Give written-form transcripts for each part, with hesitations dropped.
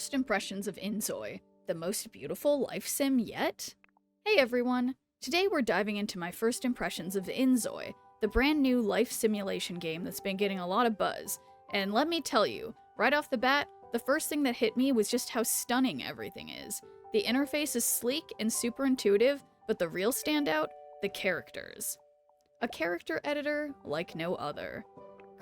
first impressions of inZOI, the most beautiful life sim yet? Hey everyone! Today we're diving into my first impressions of inZOI, the brand new life simulation game that's been getting a lot of buzz. And let me tell you, right off the bat, the first thing that hit me was just how stunning everything is. The interface is sleek and super intuitive, but the real standout? The characters. A character editor like no other.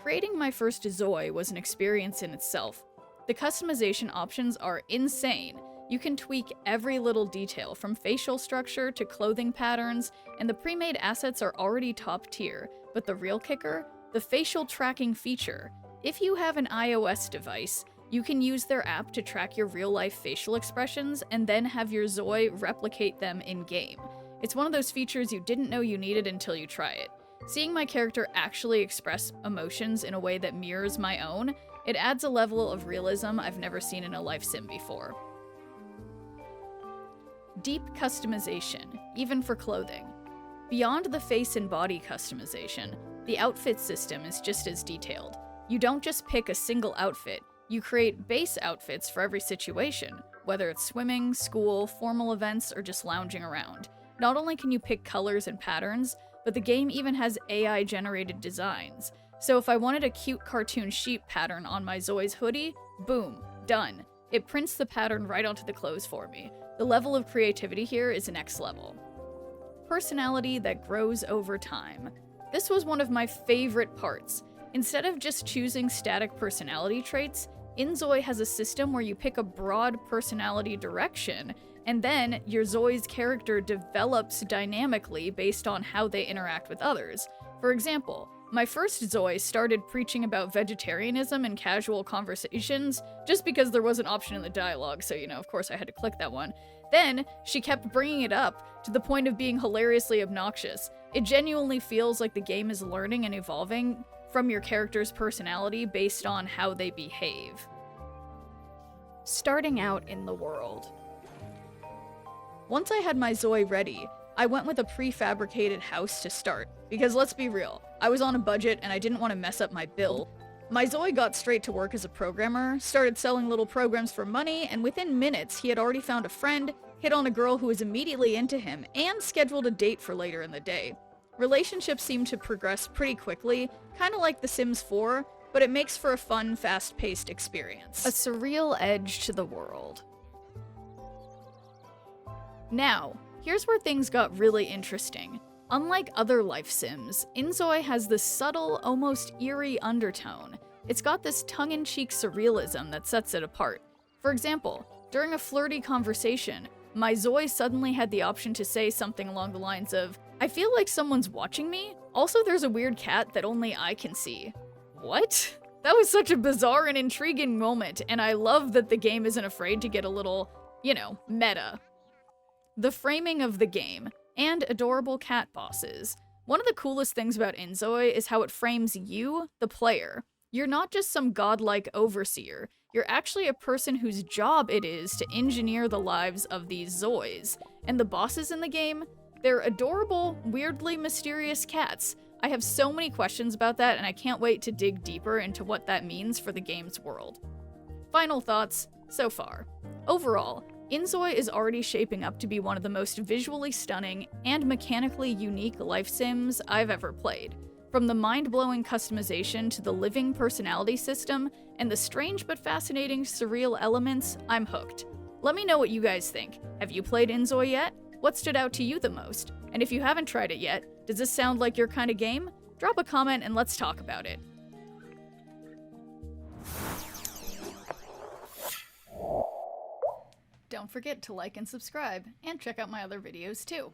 Creating my first ZOI was an experience in itself. The customization options are insane. You can tweak every little detail from facial structure to clothing patterns, and the pre-made assets are already top tier. But the real kicker? The facial tracking feature. If you have an iOS device, you can use their app to track your real-life facial expressions and then have your ZOI replicate them in-game. It's one of those features you didn't know you needed until you try it. Seeing my character actually express emotions in a way that mirrors my own, it adds a level of realism I've never seen in a life sim before. Deep customization, even for clothing. Beyond the face and body customization, the outfit system is just as detailed. You don't just pick a single outfit, you create base outfits for every situation, whether it's swimming, school, formal events, or just lounging around. Not only can you pick colors and patterns, but the game even has AI-generated designs. So if I wanted a cute cartoon sheep pattern on my ZOI's hoodie, boom, done. It prints the pattern right onto the clothes for me. The level of creativity here is next level. Personality that grows over time. This was one of my favorite parts. Instead of just choosing static personality traits, inZOI has a system where you pick a broad personality direction, and then your ZOI's character develops dynamically based on how they interact with others. For example, my first ZOI started preaching about vegetarianism in casual conversations, just because there was an option in the dialogue, so of course I had to click that one. Then, she kept bringing it up, to the point of being hilariously obnoxious. It genuinely feels like the game is learning and evolving from your character's personality based on how they behave. Starting out in the world. Once I had my ZOI ready, I went with a prefabricated house to start, because let's be real, I was on a budget and I didn't want to mess up my build. My ZOI got straight to work as a programmer, started selling little programs for money, and within minutes he had already found a friend, hit on a girl who was immediately into him, and scheduled a date for later in the day. Relationships seem to progress pretty quickly, kinda like The Sims 4, but it makes for a fun, fast-paced experience. A surreal edge to the world. Now, here's where things got really interesting. Unlike other life sims, inZOI has this subtle, almost eerie undertone. It's got this tongue-in-cheek surrealism that sets it apart. For example, during a flirty conversation, my ZOI suddenly had the option to say something along the lines of, "I feel like someone's watching me. Also, there's a weird cat that only I can see." What? That was such a bizarre and intriguing moment, and I love that the game isn't afraid to get a little, meta. The framing of the game, and adorable cat bosses. One of the coolest things about inZOI is how it frames you, the player. You're not just some godlike overseer, you're actually a person whose job it is to engineer the lives of these ZOIs. And the bosses in the game? They're adorable, weirdly mysterious cats. I have so many questions about that, and I can't wait to dig deeper into what that means for the game's world. Final thoughts, so far. Overall, inZOI is already shaping up to be one of the most visually stunning and mechanically unique life sims I've ever played. From the mind-blowing customization to the living personality system and the strange but fascinating surreal elements, I'm hooked. Let me know what you guys think. Have you played inZOI yet? What stood out to you the most? And if you haven't tried it yet, does this sound like your kind of game? Drop a comment and let's talk about it. Don't forget to like and subscribe, and check out my other videos too.